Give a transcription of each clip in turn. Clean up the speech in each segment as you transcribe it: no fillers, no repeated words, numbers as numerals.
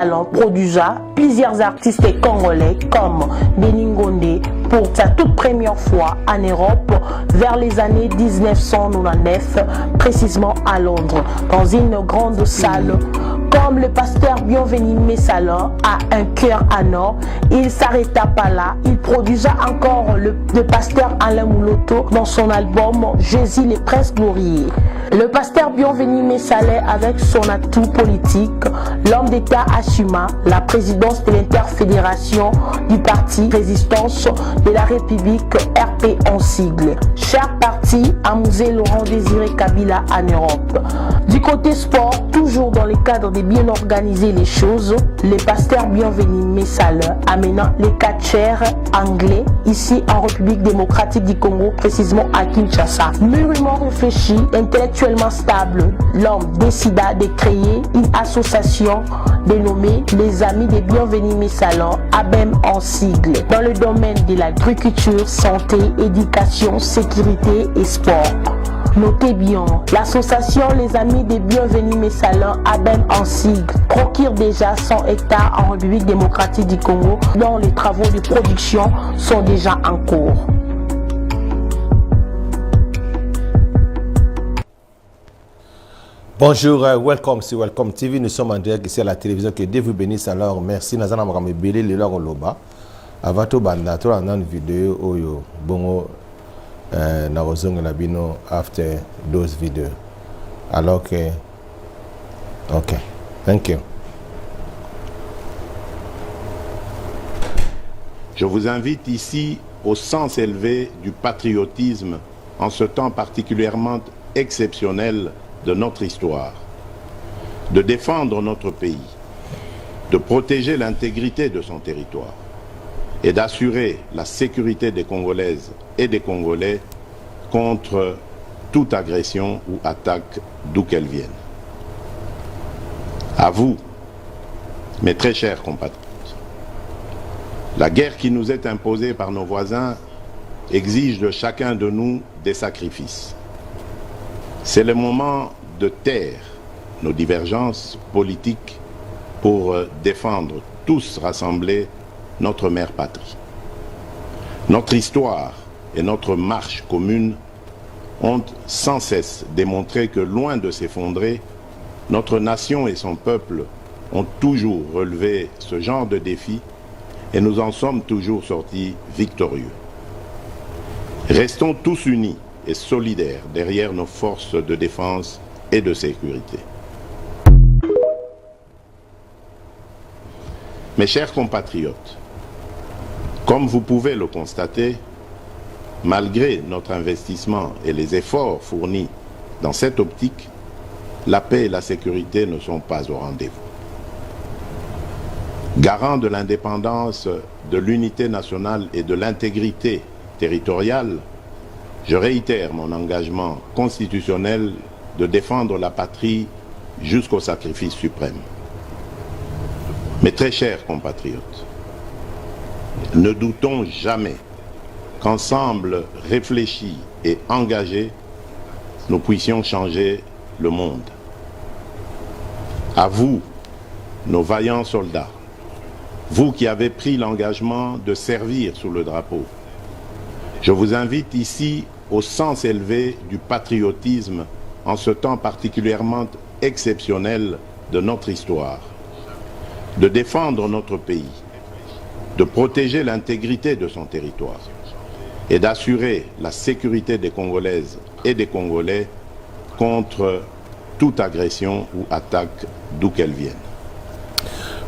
produisa plusieurs artistes congolais comme Denis Ngondé pour sa toute première fois en Europe vers les années 1999, précisément à Londres, dans une grande salle. Comme le pasteur Bienvenu Messalin a un cœur en or, il ne s'arrêta pas là. Il produisa encore le pasteur Alain Mouloto dans son album Jésus les Princes glorieux. Le pasteur Bienvenu Messalin, avec son atout politique, l'homme d'État assuma la présidence de l'interfédération du parti Résistance de la République RP en sigle. Cher parti a musé Laurent Désiré Kabila en Europe. Du côté sport, toujours dans le cadre de bien organiser les choses, le pasteur Bienvenu Messalin amenant les catcheurs anglais ici en République démocratique du Congo, précisément à Kinshasa. Mûrement réfléchi, intellectuellement stable, l'homme décida de créer une association dénommée les Amis des Bienvenus Messalin, ABEM en sigle, dans le domaine de l'agriculture, santé, éducation, sécurité et sport. Notez bien, l'association Les Amis des Bienvenus Messalin, ABEM en sigle, procure déjà 100 hectares en République démocratique du Congo, dont les travaux de production sont déjà en cours. Bonjour, welcome sur Welcome TV. Nous sommes en direct ici à la télévision. Que Dieu vous bénisse. Alors, merci. Nazana Makame Bele, le Loro Loba. Avato Banda, tout en vidéo, oyo, bongo, na rozongo na bino after those videos. Alors que, ok, thank you. Je vous invite ici au sens élevé du patriotisme en ce temps particulièrement exceptionnel de notre histoire, de défendre notre pays, de protéger l'intégrité de son territoire et d'assurer la sécurité des Congolaises et des Congolais contre toute agression ou attaque d'où qu'elle vienne. À vous, mes très chers compatriotes, la guerre qui nous est imposée par nos voisins exige de chacun de nous des sacrifices. C'est le moment de taire nos divergences politiques pour défendre tous rassemblés notre mère patrie. Notre histoire et notre marche commune ont sans cesse démontré que loin de s'effondrer, notre nation et son peuple ont toujours relevé ce genre de défi et nous en sommes toujours sortis victorieux. Restons tous unis et solidaires derrière nos forces de défense et de sécurité. Mes chers compatriotes, comme vous pouvez le constater, malgré notre investissement et les efforts fournis dans cette optique, la paix et la sécurité ne sont pas au rendez-vous. Garant de l'indépendance, de l'unité nationale et de l'intégrité territoriale, je réitère mon engagement constitutionnel de défendre la patrie jusqu'au sacrifice suprême. Mes très chers compatriotes, ne doutons jamais qu'ensemble réfléchis et engagés, nous puissions changer le monde. À vous, nos vaillants soldats, vous qui avez pris l'engagement de servir sous le drapeau, je vous invite ici au sens élevé du patriotisme en ce temps particulièrement exceptionnel de notre histoire, de défendre notre pays, de protéger l'intégrité de son territoire et d'assurer la sécurité des Congolaises et des Congolais contre toute agression ou attaque d'où qu'elle vienne.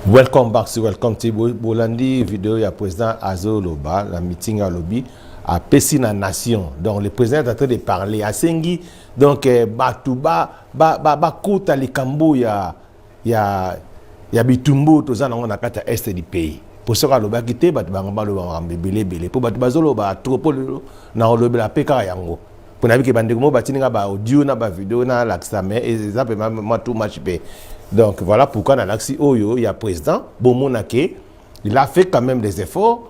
Welcome back to Welcome TV. Bolandi vidéo ya président Azo Loba, la meeting à lobby à Pessina Nation. Donc le président est en train de parler à Sengi. Donc Batouba kota les Kambo ya Bitumbo to zana on a kata est du pays. Pour ce que loba kité bat bangamba loba belé pour bat bazolo ba tropo na loba la peka yango. Pour na biki bande mo batininga ba audio na ba vidéo na l'axame et ça peut même tout match pe. Donc voilà pourquoi dans l'axi oyo il y a président Bomonake, il a fait quand même des efforts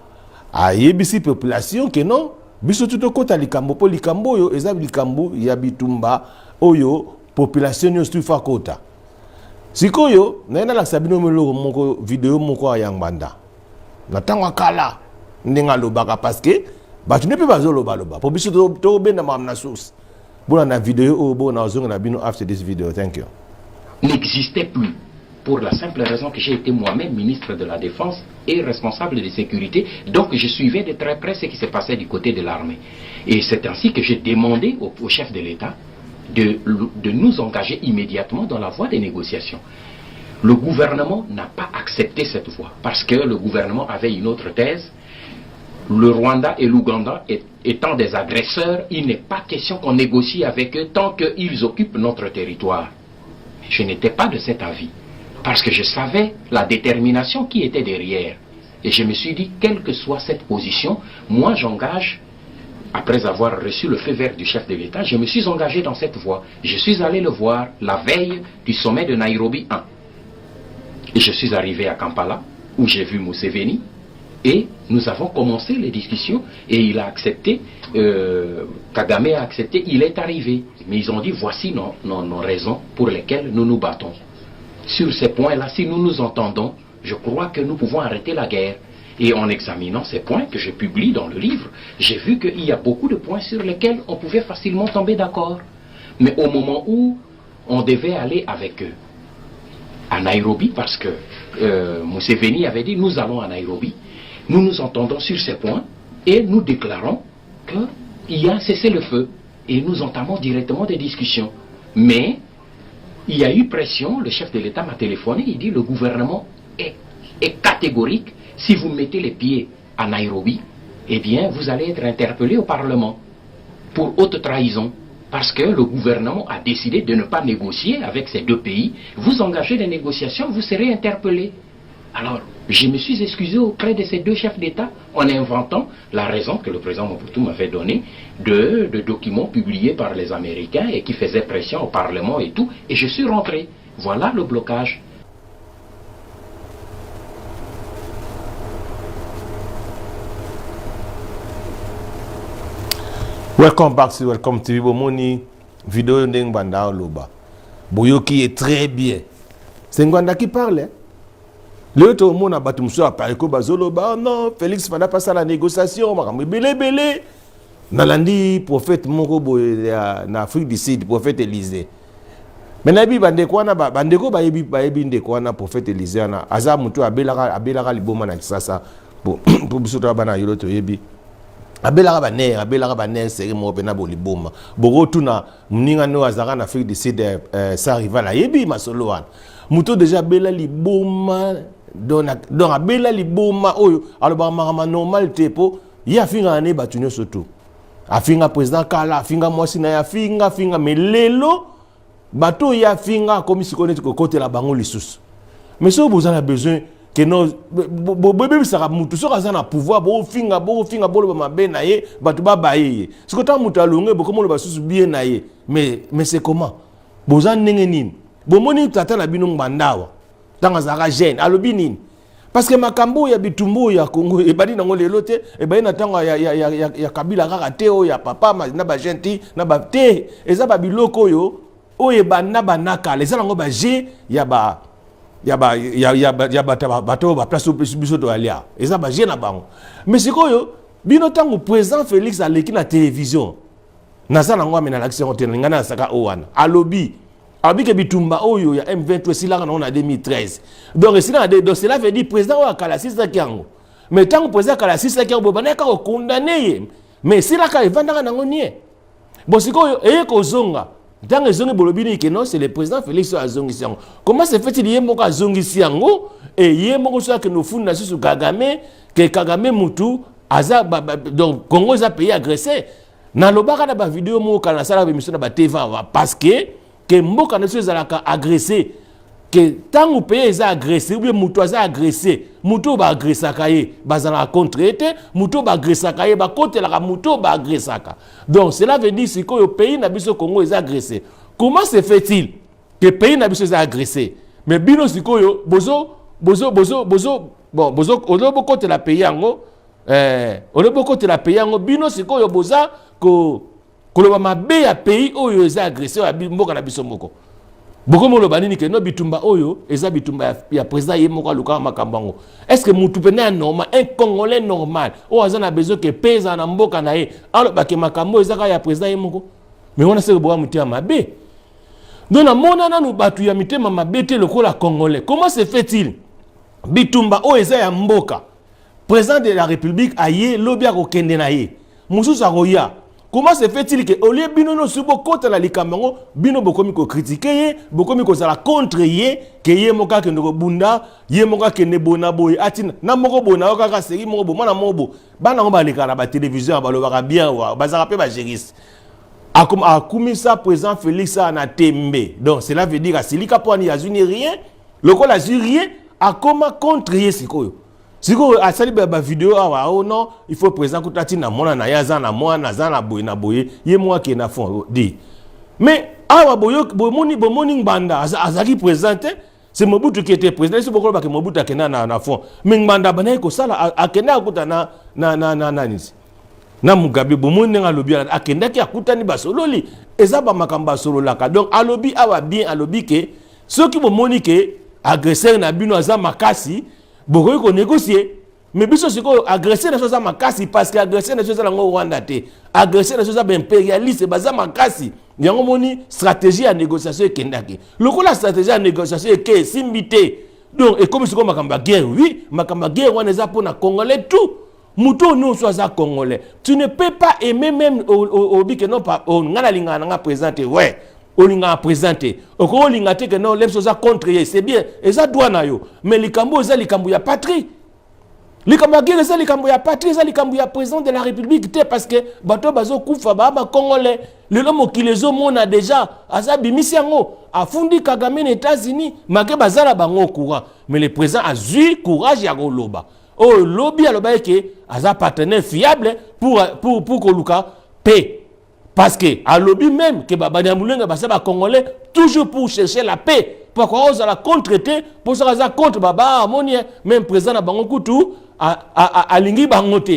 à yebisi population que non biso tout kota likambo po likambo yo ezab likambo ya bitumba oyo population yo stufa kota Sikoyo, naina la sabino melo moko vidéo moko yang banda. Na tanga kala ndenga lobaka parce que tu ne peux pas loba. Pour biso to ben na mamna source. Bon na vidéo o bon na zonga na bino after this video. Thank you. N'existait plus. Pour la simple raison que j'ai été moi-même ministre de la Défense et responsable de sécurité, donc je suivais de très près ce qui se passait du côté de l'armée. Et c'est ainsi que j'ai demandé au chef de l'État de nous engager immédiatement dans la voie des négociations. Le gouvernement n'a pas accepté cette voie parce que le gouvernement avait une autre thèse. Le Rwanda et l'Ouganda étant des agresseurs, il n'est pas question qu'on négocie avec eux tant qu'ils occupent notre territoire. Je n'étais pas de cet avis parce que je savais la détermination qui était derrière. Et je me suis dit, quelle que soit cette position, moi j'engage. Après avoir reçu le feu vert du chef de l'État, je me suis engagé dans cette voie. Je suis allé le voir la veille du sommet de Nairobi 1. Et je suis arrivé à Kampala, où j'ai vu Museveni, et nous avons commencé les discussions, et il a accepté, Kagame a accepté, il est arrivé. Mais ils ont dit, voici nos raisons pour lesquelles nous nous battons. Sur ces points-là, si nous nous entendons, je crois que nous pouvons arrêter la guerre. Et en examinant ces points que je publie dans le livre, j'ai vu qu'il y a beaucoup de points sur lesquels on pouvait facilement tomber d'accord. Mais au moment où on devait aller avec eux à Nairobi, parce que Museveni avait dit nous allons à Nairobi, nous nous entendons sur ces points et nous déclarons qu'il y a un cessez-le-feu et nous entamons directement des discussions. Mais il y a eu pression, le chef de l'État m'a téléphoné, il dit le gouvernement est catégorique. Si vous mettez les pieds à Nairobi, eh bien, vous allez être interpellé au Parlement pour haute trahison. Parce que le gouvernement a décidé de ne pas négocier avec ces deux pays. Vous engagez des négociations, vous serez interpellé. Alors, je me suis excusé auprès de ces deux chefs d'État en inventant la raison que le président Mobutu m'avait donnée de documents publiés par les Américains et qui faisaient pression au Parlement et tout. Et je suis rentré. Voilà le blocage. Welcome back to Welcome TV. Bomoni vidéo ndeng banda loba. Boyoki est très bien. C'est Ngwanda qui parle. Le to mona batu muso a parlé ko bazoloba. Oh non, Félix fana pas ça la négociation. Makambe belé. Nalandi prophète moko boye na Afrique du Sud, prophète Élisée. Maintenant bi bande ko na bandeko ba yebi ndeko na prophète Élisée na aza mutu abelaka liboma na kisasa. Pour biso to bana yolo to yebi. Abelaka baner seri mo pena boliboma boko tuna mninga no azaka na Afrique du Sud ça arriva la yebi masolo wana muto déjà bela liboma donc abela liboma oyo aloba makama normal tepo ya finga ne batunyo soto afinga président kala afinga mwasi na ya finga melelo bato ya finga comme si connaît ko côté la bango lisusu mais so vous avez besoin que non bébé sera mutu so kaza na pouvoir bo finga bolo ba mabe na ye batu ba baye ce que tant mutu alonge bo comme le basusu bien na ye mais c'est comment bozan ndenge nini bo moni tata na bino mbandawa tanga zaka jeune alobi nini parce que makambo ya bitumbu ya Congo e badi nango lelo te e badi na tanga ya Kabila kaka te o ya papa na ba genti na ba te eza ba biloko yo o e bana banaka les nango ba je ya ba bato ba place biso to alia eza ba je na bango mais sikoyo bino tango président Félix aleki na télévision naza nango amena l'action te ngana saka owana alobi ke bitumba oyo ya M23 silanga na 2013 donc cela veut dire président wa kala sisa kiango mais tango président kala sisa kiango banaka ko condamner mais silaka evandaka nango nie bon sikoyo ko zonga dans les zones bolobini que non c'est le président Félix Azongisiango. Comment se fait-il yemoko Azongisiango et yemoko soit que nous funda sur Kagame que Kagame mutu aza donc Congo a pays agressé. Na lobaka na ba vidéo mo kana sala ba mission na ba TV parce que mboka na so zalaka agressé que tant ou pays est agressé ou bien mutu aza agressé mutu ba agressaka ye bazana contre-été mutu ba agressaka ye ba côté la mutu ba agressaka donc cela veut dire que le pays na biso Congo est agressé. Comment se fait-il que le pays na biso est agressé mais bino sikoyo bozo odo côté la pays yango odo côté la pays yango bino sikoyo boza ko le mabe ya pays oyo est agressé ya mboka na biso moko Beaucoup de gens disent que no bitumba oyo, eza bitumba ya président yemoko luka makambango. Est-ce que mutu pena normal, un Congolais normal, o azana besoin que pesa na mboka na ye, alors ba ke makambo eza ka ya président yemoko. Mais on a se boa mutia mabe. Donc na mona na nu batu ya mitema mabe te lokola Congolais. Comment se fait-il? Bitumba o eza ya mboka. Président de la République aye lobia ko kende na ye. Mususu akoya. Comment se fait-il que au lieu bino no subo kota la likambango bino bokomi ko critiquer ye bokomi ko sala contre ye ke ye moka ke ndoko bunda ye moka ke ne bona boy atina na moko bona kaka seri moko bo mwana mobo bana ngo baleka na ba télévision ba lobaka bien wa bazaka pe ba géris akumisa président Félix na tembe. Donc cela veut dire asilika poni azuni rien lokola rien akoma contre ye sikoyo. Si vous avez une vidéo, oh non, il faut présenter que tu as mon anayaza na moi na boye na boye, y moi qui na fond dit. Mais awa boyo bomoni banda azaki présenté, c'est Mobutu qui était président, c'est pourquoi que Mobutu akena na fond. Mais banda bana ko sala akena akuta na nisi. Na Mugabe bomoni nga lobi akenda ki akuta ni basololi, eza ba makamba solo laka. Donc alobi awa bien alobi ke ceux qui bomoni ke agresseur na bino aza makasi beaucoup qu'on négocier mais biso siko agresser na chose makasi parce que agresser na chose la Rwanda te agresser na chose impérialiste baza makasi yango moni stratégie à négociation kendaki lokola stratégie à négociation ke simbité donc et comme siko makamba guerre oui makamba guerre wana za pour na Congolais tout muto non soit za Congolais tu ne peux pas aimer même au bi que non pas on ngana linga nga présenter ouais olinga présenté oko olinga te que non les choses contre c'est bien et ça doit na yo mais likambo za likambo ya patrie likambo guerre ça likambo ya patrie ça likambo ya président de la République te parce que bato bazo kufa ba Congolais le lomo qui les mona déjà aza bimisi yango afundi Kagame na États-Unis make bazala bango courant mais le président a eu courage ya koloba oh lobby aloba ke aza partenaire fiable pour koluka paix. Parce que à lobby même que Babania Moulenga basaba Congolais toujours pour chercher la paix. Pourquoi on la contre-traiter pour ça contre Baba Amonia même président na bango kutu à lingi bangote.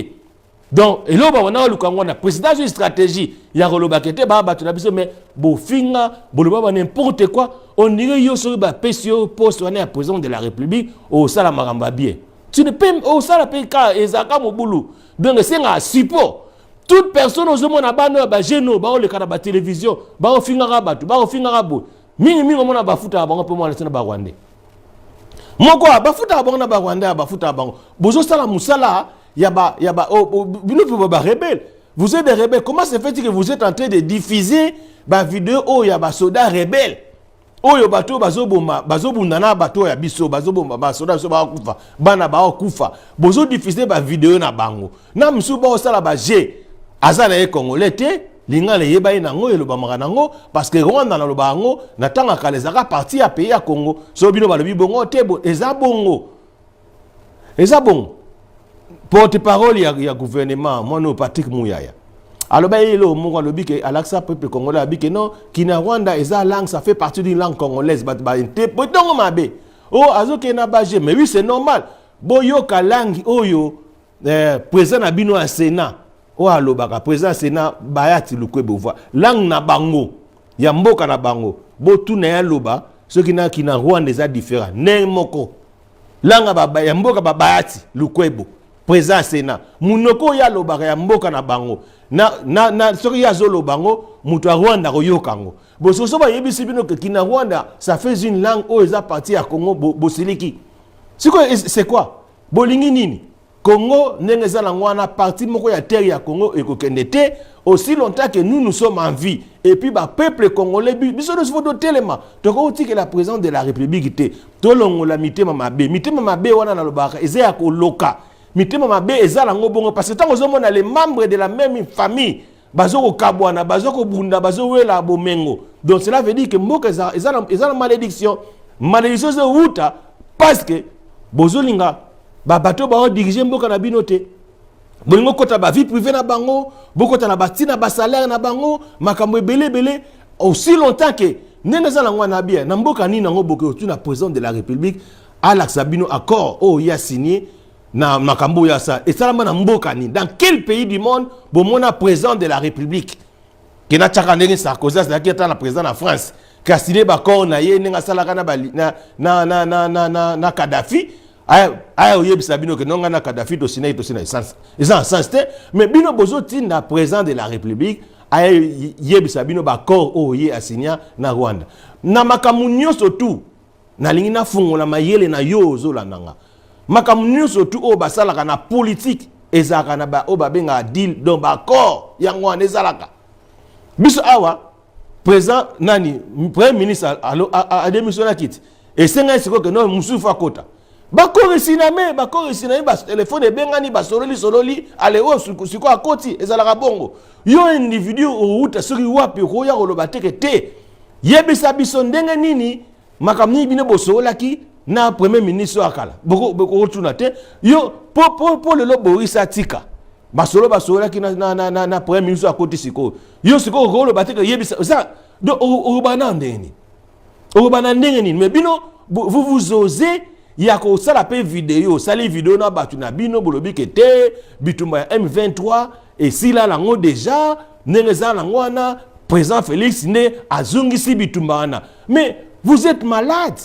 Donc et là on a président une stratégie ya roloba kete ba batu na biso mais bo finga boloba n'importe quoi on dirait yo sur ba pesio poste on est président de la République au sala maramba bien. Tu ne peux au sala peka ezaka mobulu. Donc c'est un support. Toute personne aux hommes na bano ba geno ba le kana ba télévision ba finga batu ba finga bo mingi mona ba futa bango pe mona tena ba Rwanda moko ba futa bango na ba Rwanda ba futa bango bozo sala musala ya ba bino pe ba rebelle vous êtes des rebelles comment se fait-il que vous êtes en train de diffuser ba vidéo o ya ba soda rebelle oyo bato bazobunda na bato ya biso bazobomba ba soda so ba kufa bana ba kufa bozo diffuser ba vidéo na bango na msu ba sala ba G azala e Congolais te linga le yeba nango eloba nango parce que Rwanda na loba ngo na tanga kalezaka parti ya pays ya Congo so bino balobi bongo te eza bongo porte-parole ya gouvernement mono Patrick Muyaya aloba elo mo alobi ke Alaxa peuple congolais abi ke non kina Rwanda eza langue ça fait partie d'une langue congolaise ba interpréter ngo mabe oh azoke na baje mais oui c'est normal boyoka langue oyo président na bino à Sénat o alobaka président Sénat bayati lukwebo voix langue na bango ya mboka na bango botu na ya loba ce qui na kina Rwanda eza différent ne moko langue ya mboka bayati lukwebo président Sénat munoko ya lobaka ya mboka na bango na ce qui ya zolo bango mutu a Rwanda ko yokango boso so ba yebisi bino que kina Rwanda ça fait une langue o eza partie ya Congo bosiliki c'est quoi bolingi nini Congo n'est pas la partie de la terre ya Congo et que aussi longtemps que nous sommes en vie et puis le peuple congolais biso nous faut tellement donc on dit que la présidence de la République était to longo la mitema mabe wana na lobaka ezaya ko loka mitema mabe ezala ngobongo parce que tant que on a les membres de la même famille bazoko kabwana bazoko bunda bazowela bomengo donc cela veut dire que mboka ezala malédiction c'est uta parce que bozolinga bato ba diriger mboka na binote bolingo kota ba vie privée na bango bokota na batina ba salaire na bango makambo belé aussi longtemps que neneza na ngwana bia na mboka ni nango boke tu na président de la République Alaxa bino accord o ya signé na makambo ya ça et ça na mboka ni dans quel pays du monde bon mona président de la République qui na tchaka ndenge Sarkozy c'est qui est la président de France kasile ba corps na ye nenga salaka na Kadhafi aya oyebisa bino ke nonga na Kadhafi to sina essence en sens te mais bino bozo tinda président de la République aya yebisa bino ba corps oye asinya na Rwanda na makamunyo surtout na lingi na fungola mayele na yo ozolandanga makamunyo surtout o basalaka na politique ezaka na ba o babenga deal donc ba corps yango wana ezalaka biso awa président nani premier ministre a démissionné kiti et senga siko que non musufa kota bakore siname ba téléphone bengani ba sololi ale o siko akoti ezalaka bongo yo individu o uta suri wapi ko ya koloba te yebisa biso ndenge nini makamni bino bosolaki na premier ministre akala boko tuna te yo po le Boris atika basolo ki na premier ministre akoti siko yo siko ko lo bateke yebisa ça do urubana ndeni mais bino vous osez ya ko sala pe vidéo sali vidéo na batu na bino bolobi ke te bitumba ya M23 et si là lango déjà nengeza lango wana président Félix ne azungisi bitumba wana mais vous êtes malade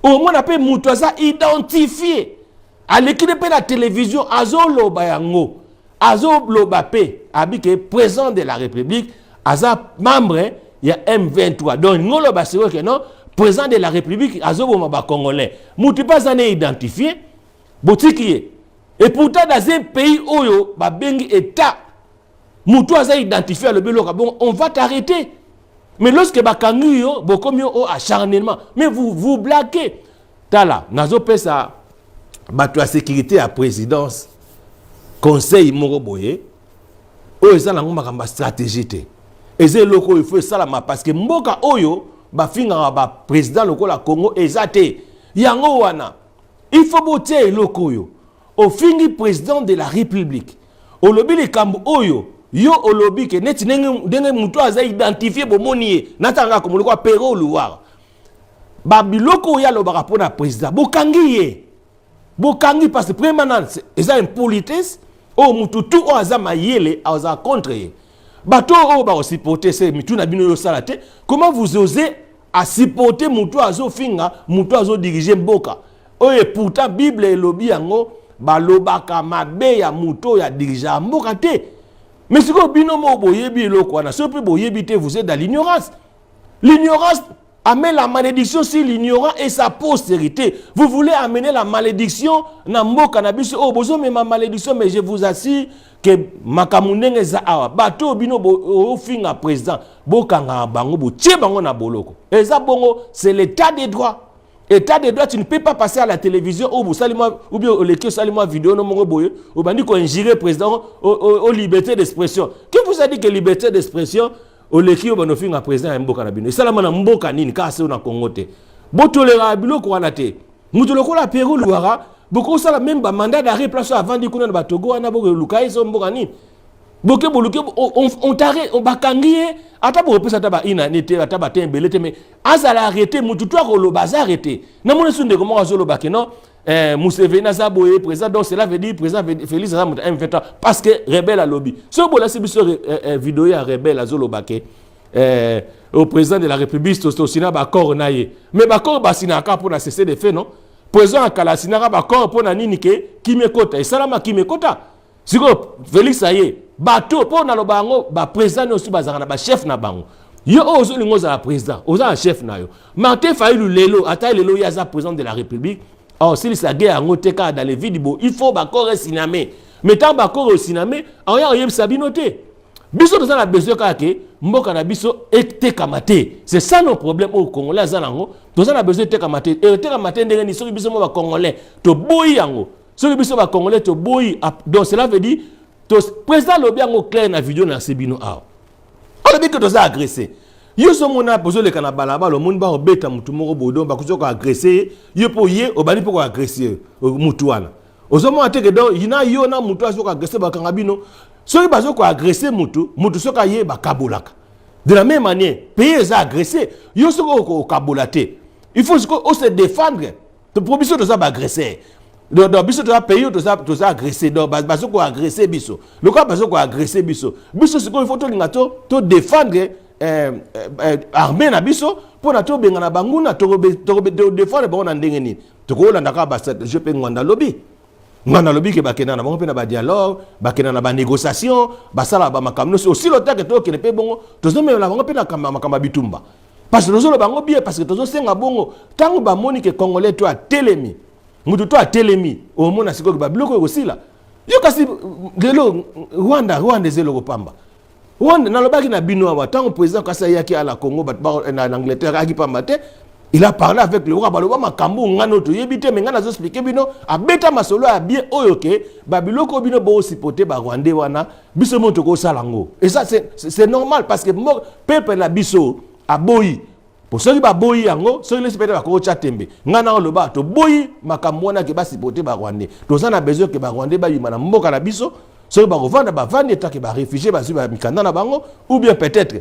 au moins appelle mutoza identifié à l'équipe de la télévision azolo bayango azolo bape abike président de la République aza membre ya M23 donc ngolo basiro que non président de la République azobo maba congolais mutu pas ané identifié botikié et pourtant dans un pays oyo ba bengi état mutu aza identifié le beloka bon on va t'arrêter mais lorsque bakangu yo bokomi o acharnement mais vous blaguez tala nazo pesa bato ya sécurité à présidence conseil moko boye o ezala ngomaka stratégie te eze loko il faut ça parce que mboka oyo bafinga ba président lokola Congo ezate yango wana il faut boter loko yo au fingi président de la République au lobby le kambo oyo yo au lobby ke neti ndenge muto aza identifier bomoni natanga ko muloko pero luwa ba biloko ya lobaka pona président bokangi parce que permanence eza impolitesse o mutu tu o aza mayele aza contre ye bato o ba supporter c'est mitu na bino yo salate comment vous osez à supporter mutu azo finga mutu azo diriger mboka oye pourtant bible elobi yango balobaka mabe ya mutu ya diriger mboka te mais si ko bino mo boyebi eloko wana so pe boyebi te vous êtes dans l'ignorance amène la malédiction sur l'ignorant et sa postérité. Vous voulez amener la malédiction na mboka na biso oh bozo mais ma malédiction mais je vous assure que makamunenge za awa bato bino bo finga président bokanga bango bo tie bango na boloko. Eza bongo c'est l'état des droits. État des droits tu ne peux pas passer à la télévision ou salima ou bien le salima vidéo no mongo boye ou bandi ko injurer président au liberté d'expression. Qui vous a dit que liberté d'expression au leki oba no finga président ya mboka na bino salama na mboka nini ka se na Congo te botolera biloko wana te mutu lokola Pérou Luara boko sala même ba mandat d'arrêt place avant di kuna na Togo wana boko lukai so mboka nini boke boluke on t'arrête on bakangie ata bo pesa taba ina nete ata ba tembele te mais azala arrêter mutu to ko lo bazar arrêter na mona sunde comment azolo bakeno Museveni Zaboye président donc cela veut dire président Félix Zamuta M23 parce que rebelle à lobby ce bola c'est biso vidéo ya rebelle azolo bake au président de la République sina ba corps naye mais ba corps basina ka pour na cesser de fait non président akala sina ba corps pour na nini ke kimekota et salama kimekota siko Félix aye bato pour na lobango ba président aussi bazana ba chef na bango yo ozo lingo za président oza chef na yo Martin Fayulu lelo ata lelo ya za président de la République. Oh, si la guerre en oteka dans les vidéos, il faut bakor sinamé. Mais tant bakor au sinamé, on y a sabinoté. Biso dans la besoin que mboka na biso ete kamate. C'est ça nos problèmes au Congolais zanango. Dans la besoin ete kamate. Et ete kamate ndenge ni so biso mo ba Congolais to boyi yango. So biso ba Congolais to boyi. Donc cela veut dire to président lobi yango clair na vidéo na sebino a. On dit que to za agressé. Yo so mona pozo le kana balaba le monde ba obeta mutu moko bodo ba kuzo ko agresser yo po ye obali po ko agresser mutu wana ozo mo ateke do yina yo na mutu aso ko agresser ba kanga bino so ba zo ko agresser mutu so ka ye ba kabolaka de la même manière pays za agresser yo so ko kabolate il faut se défendre de probiso de ça ba agresser donc biso to pays to ça agresser donc bazo ko agresser biso le quoi bazo ko agresser biso ce qu'il faut to linga to défendre armée na biso pour na to benga na banguna to défendre bango na ndenge ni to ko landa ka ba je pe ngwanda lobby ke bakena na bango pe na ba dialogue bakena na ba négociation basala ba makamno aussi le temps que to kene pe bongo to zo me la bango pe na makamba bitumba parce que tozo le bango bien parce que tozo senga bongo tango ba moni ke congolais to a telemi mutu to a telemi au mona siko ba biloko ko sila yo kasi lelo Rwanda zelo ko pamba Rwanda na lobaki na bino wa tango président kasa yaki à la Congo en Angleterre aki pamba te il a parlé avec le roi baloba makambo ngano to yebite mais ngana zo expliquer bino abeta masolo a bien oyoke ba biloko bino bo sipoter ba Rwandais wana biso moto ko salango et ça c'est normal parce que peuple la biso a boyi pour ceux qui ba boyi yango ceux qui espèrent ba ko chatembe ngana loba to boyi makambo wana ke ba sipoter ba Rwandais to ça na besoin que ba Rwandais ba yima na mboka na biso ceux qui ba revendre ba vendre tant que ba réfugiés ba ba mikanda na bango ou bien peut-être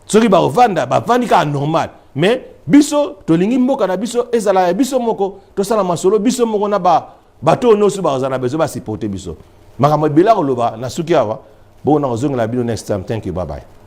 ceux qui ba revendre ba vendre ka normal mais biso to lingi mboka na biso ezala ya biso moko to sala masolo biso moko na ba bato no su ba za na besoin ba sipoter biso makambo bila ko loba na suki awa bon na ozonga la bino next time thank you bye bye.